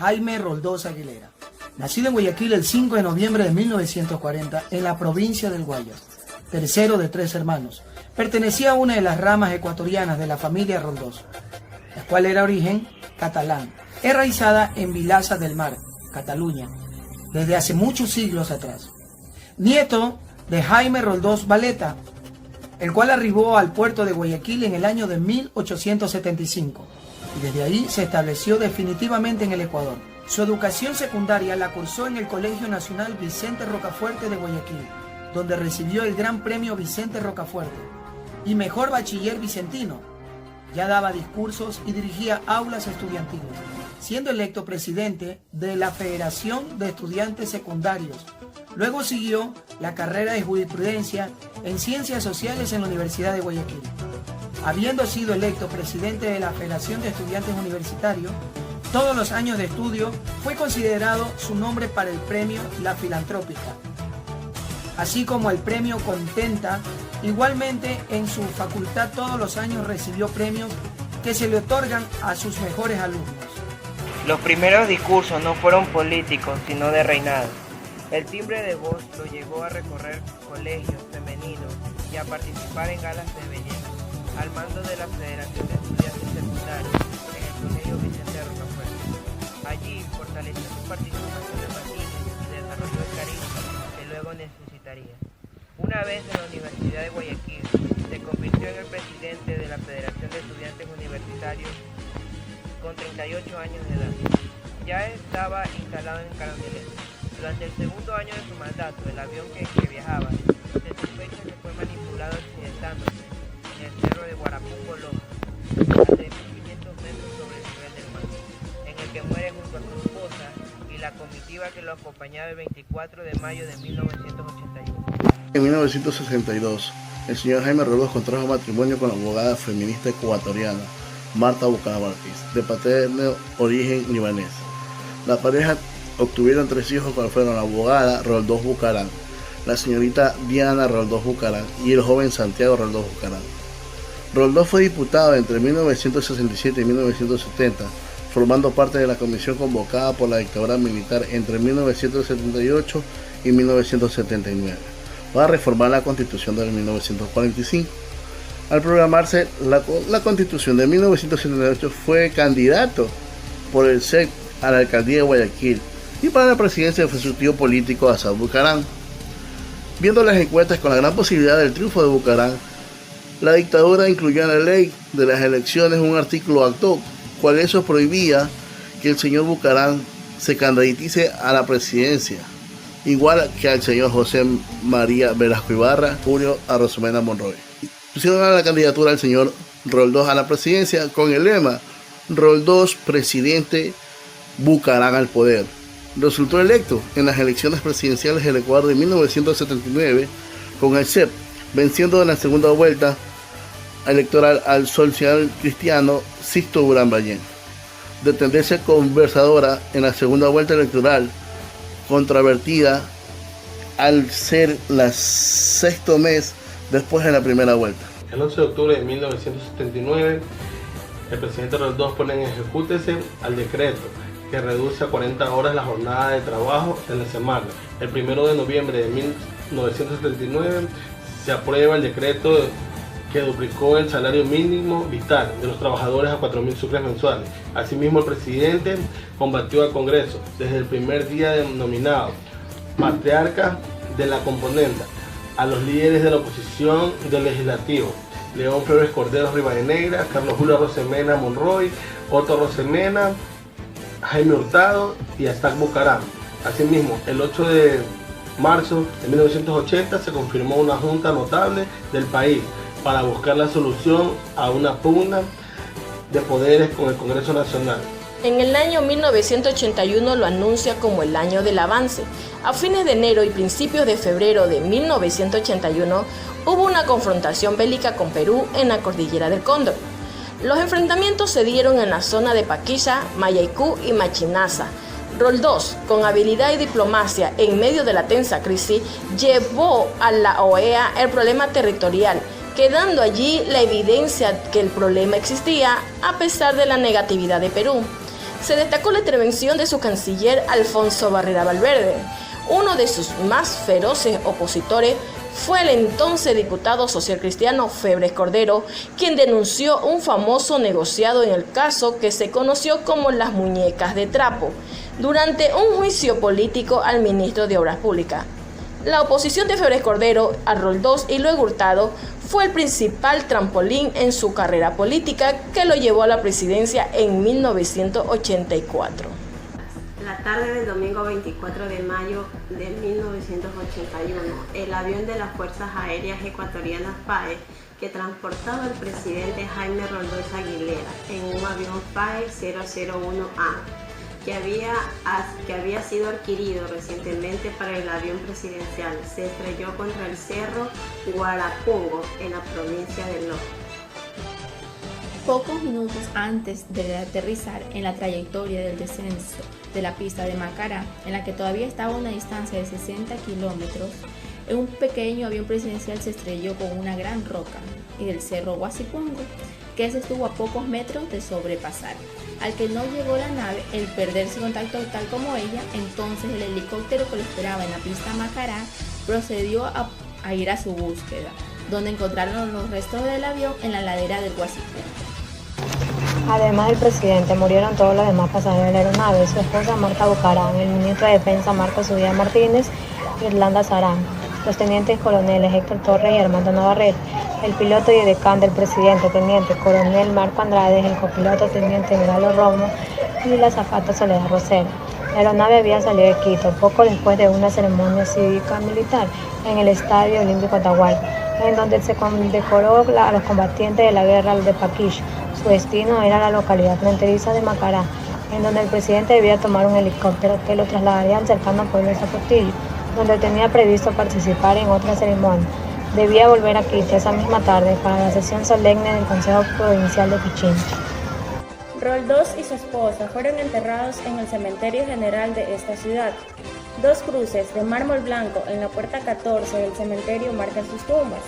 Jaime Roldós Aguilera. Nacido en Guayaquil el 5 de noviembre de 1940 en la provincia del Guayas, tercero de 3 hermanos, pertenecía a una de las ramas ecuatorianas de la familia Roldós, la cual era origen catalán, enraizada en Vilaza del Mar, Cataluña, desde hace muchos siglos atrás. Nieto de Jaime Roldós Valeta, el cual arribó al puerto de Guayaquil en el año de 1875 y desde ahí se estableció definitivamente en el Ecuador. Su educación secundaria la cursó en el Colegio Nacional Vicente Rocafuerte de Guayaquil, donde recibió el Gran Premio Vicente Rocafuerte y Mejor Bachiller Vicentino. Ya daba discursos y dirigía aulas estudiantiles, siendo electo presidente de la Federación de Estudiantes Secundarios. Luego siguió la carrera de jurisprudencia en Ciencias Sociales en la Universidad de Guayaquil. Habiendo sido electo presidente de la Federación de Estudiantes Universitarios, todos los años de estudio fue considerado su nombre para el premio La Filantrópica, así como el premio Contenta. Igualmente, en su facultad todos los años recibió premios que se le otorgan a sus mejores alumnos. Los primeros discursos no fueron políticos, sino de reinado. El timbre de voz lo llevó a recorrer colegios femeninos y a participar en galas de belleza, al mando de la Federación de Estudiantes Secundarios en el Colegio Vicente Rocafuerte. Allí fortaleció su participación en matines y desarrolló el carisma que luego necesitaría. Una vez en la Universidad de Guayaquil, se convirtió en el presidente de la Federación de Estudiantes Universitarios con 38 años de edad. Ya estaba instalado en Carondelet. Durante el segundo año de su mandato, el avión que viajaba se sospecha que fue manipulado accidentándose en el cerro de Guarapungo Loja, a 3.500 metros sobre el nivel del mar, en el que muere junto a su esposa y la comitiva que lo acompañaba el 24 de mayo de 1981. En 1962, el señor Jaime Roldós contrajo matrimonio con la abogada feminista ecuatoriana Marta Bucaram Ortiz, de paterno origen libanés. La pareja obtuvieron 3 hijos, cuales fueron la abogada Roldós Bucaram, la señorita Diana Roldós Bucaram y el joven Santiago Roldós Bucaram. Roldós fue diputado entre 1967 y 1970, formando parte de la comisión convocada por la dictadura militar entre 1978 y 1979. para reformar la Constitución de 1945. Al programarse la Constitución de 1978 fue candidato por el CEC a la alcaldía de Guayaquil y para la presidencia fue su tío político Assad Bucaram. Viendo las encuestas con la gran posibilidad del triunfo de Bucaram, la dictadura incluyó en la ley de las elecciones un artículo acto, cual eso prohibía que el señor Bucaram se candidatice a la presidencia, igual que al señor José María Velasco Ibarra, Julio a Rosemena Monroy. Pusieron a la candidatura al señor Roldós a la presidencia con el lema Roldós presidente, Bucaram al poder. Resultó electo en las elecciones presidenciales del Ecuador de 1979 con el CEP, venciendo en la segunda vuelta electoral al social cristiano Sixto Durán Ballén, de tendencia conservadora en la segunda vuelta electoral, controvertida al ser el sexto mes después de la primera vuelta. El 11 de octubre de 1979, el presidente Roldós pone en ejecútese al decreto que reduce a 40 horas la jornada de trabajo en la semana. El 1 de noviembre de 1979 se aprueba el decreto que duplicó el salario mínimo vital de los trabajadores a 4.000 sucres mensuales. Asimismo, el presidente combatió al Congreso desde el primer día denominado patriarca de la componenda, a los líderes de la oposición y del legislativo: León Flores Cordero Rivadeneira, Carlos Julio Rosemena Monroy, Otto Rosemena, Jaime Hurtado y Assad Bucaram. Asimismo, el 8 de marzo de 1980 se confirmó una junta notable del país para buscar la solución a una pugna de poderes con el Congreso Nacional. En el año 1981 lo anuncia como el año del avance. A fines de enero y principios de febrero de 1981 hubo una confrontación bélica con Perú en la cordillera del Cóndor. Los enfrentamientos se dieron en la zona de Paquilla, Mayaicú y Machinaza. Roldós, con habilidad y diplomacia en medio de la tensa crisis, llevó a la OEA el problema territorial, quedando allí la evidencia que el problema existía a pesar de la negatividad de Perú. se destacó la intervención de su canciller Alfonso Barrera Valverde. Uno de sus más feroces opositores fue el entonces diputado social cristiano Febres Cordero, quien denunció un famoso negociado en el caso que se conoció como las muñecas de trapo, durante un juicio político al ministro de Obras Públicas. La oposición de Febres Cordero a Roldós y luego Hurtado fue el principal trampolín en su carrera política que lo llevó a la presidencia en 1984. La tarde del domingo 24 de mayo de 1981, el avión de las Fuerzas Aéreas Ecuatorianas FAE, que transportaba al presidente Jaime Roldós Aguilera en un avión FAE 001A, que había sido adquirido recientemente para el avión presidencial, se estrelló contra el cerro Guarapungo en la provincia de Loja. Pocos minutos antes de aterrizar en la trayectoria del descenso de la pista de Macará, en la que todavía estaba a una distancia de 60 kilómetros, un pequeño avión presidencial se estrelló con una gran roca y del cerro Guasipungo, que se estuvo a pocos metros de sobrepasar. Al que no llegó la nave, el perder su contacto tal como ella, entonces el helicóptero que lo esperaba en la pista Macará procedió a ir a su búsqueda, donde encontraron los restos del avión en la ladera del Guasipungo. Además del presidente, murieron todos los demás pasajeros de la aeronave: su esposa Marta Bucaram, el ministro de Defensa Marcos Zubia Martínez y Irlanda Sarán, los tenientes coroneles Héctor Torres y Armando Navarrete, el piloto y edecán del presidente, teniente coronel Marco Andrade, el copiloto teniente Galo Romo y la azafata Soledad Rosero. La aeronave había salido de Quito poco después de una ceremonia cívica militar en el Estadio Olímpico Atahualpa, en donde se condecoró a los combatientes de la guerra de Paquish. Su destino era la localidad fronteriza de Macará, en donde el presidente debía tomar un helicóptero que lo trasladaría al cercano pueblo de Zapotillo, donde tenía previsto participar en otra ceremonia. Debía volver a Quito esa misma tarde para la sesión solemne del Consejo Provincial de Pichincha. Roldós y su esposa fueron enterrados en el Cementerio General de esta ciudad. Dos cruces de mármol blanco en la puerta 14 del cementerio marcan sus tumbas.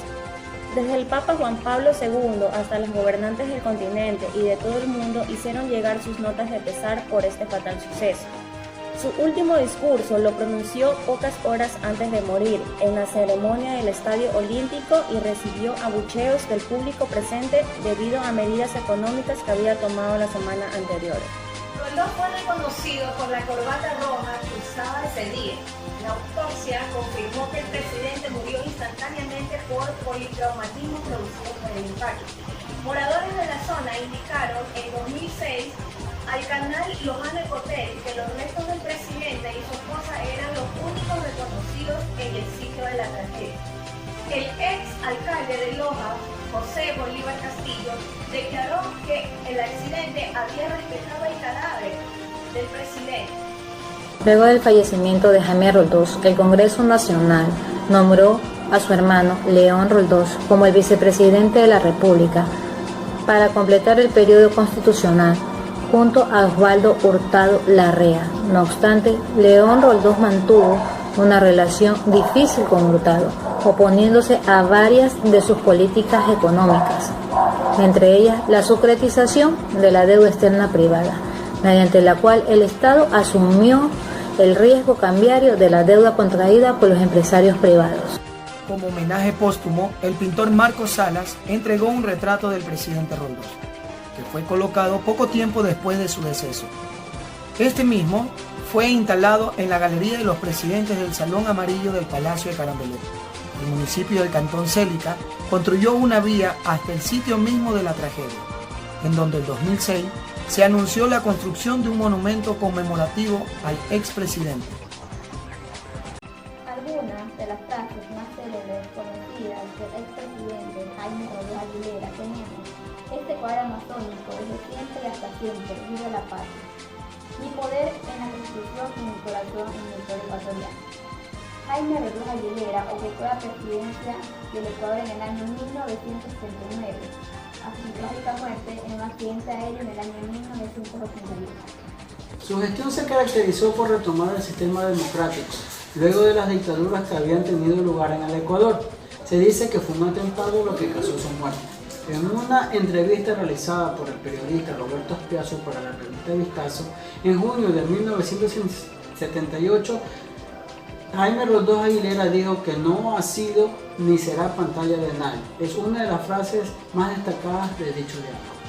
Desde el Papa Juan Pablo II hasta los gobernantes del continente y de todo el mundo hicieron llegar sus notas de pesar por este fatal suceso. Su último discurso lo pronunció pocas horas antes de morir en la ceremonia del Estadio Olímpico y recibió abucheos del público presente debido a medidas económicas que había tomado la semana anterior. Roldós fue reconocido por la corbata roja que usaba ese día. La autopsia confirmó que el presidente murió instantáneamente por politraumatismo producido por el impacto. Moradores de la zona indicaron en 2006 al canal Lojana Ecotel que los restos del presidente y su esposa eran los únicos reconocidos en el sitio de la tragedia. El ex alcalde de Loja, José Bolívar Castillo, declaró que el accidente había respetado el cadáver del presidente. Luego del fallecimiento de Jaime Roldós, el Congreso Nacional nombró a su hermano León Roldós como el vicepresidente de la República para completar el periodo constitucional, junto a Osvaldo Hurtado Larrea. No obstante, León Roldós mantuvo una relación difícil con Hurtado, oponiéndose a varias de sus políticas económicas, entre ellas la securitización de la deuda externa privada, mediante la cual el Estado asumió el riesgo cambiario de la deuda contraída por los empresarios privados. Como homenaje póstumo, el pintor Marcos Salas entregó un retrato del presidente Roldós, que fue colocado poco tiempo después de su deceso. Este mismo fue instalado en la Galería de los Presidentes del Salón Amarillo del Palacio de Carambelet. El municipio del Cantón Célica construyó una vía hasta el sitio mismo de la tragedia, en donde en 2006 se anunció la construcción de un monumento conmemorativo al expresidente. Algunas de las frases más célebres conocidas del expresidente Jaime Roldós Aguilera tenemos: este cuadro amazónico desde siempre y hasta siempre, vive la paz. Mi poder en la Constitución y mi corazón en el pueblo ecuatoriano. Jaime Roldós Aguilera ocupó la presidencia del Ecuador en el año 1979, a su trágica muerte en un accidente aéreo en el año 1981. Su gestión se caracterizó por retomar el sistema democrático, luego de las dictaduras que habían tenido lugar en el Ecuador. Se dice que fue un atentado lo que causó su muerte. En una entrevista realizada por el periodista Roberto Spiazzo para la revista Vistazo, en junio de 1978, Jaime Roldós Aguilera dijo que no ha sido ni será pantalla de nadie. Es una de las frases más destacadas de dicho diálogo.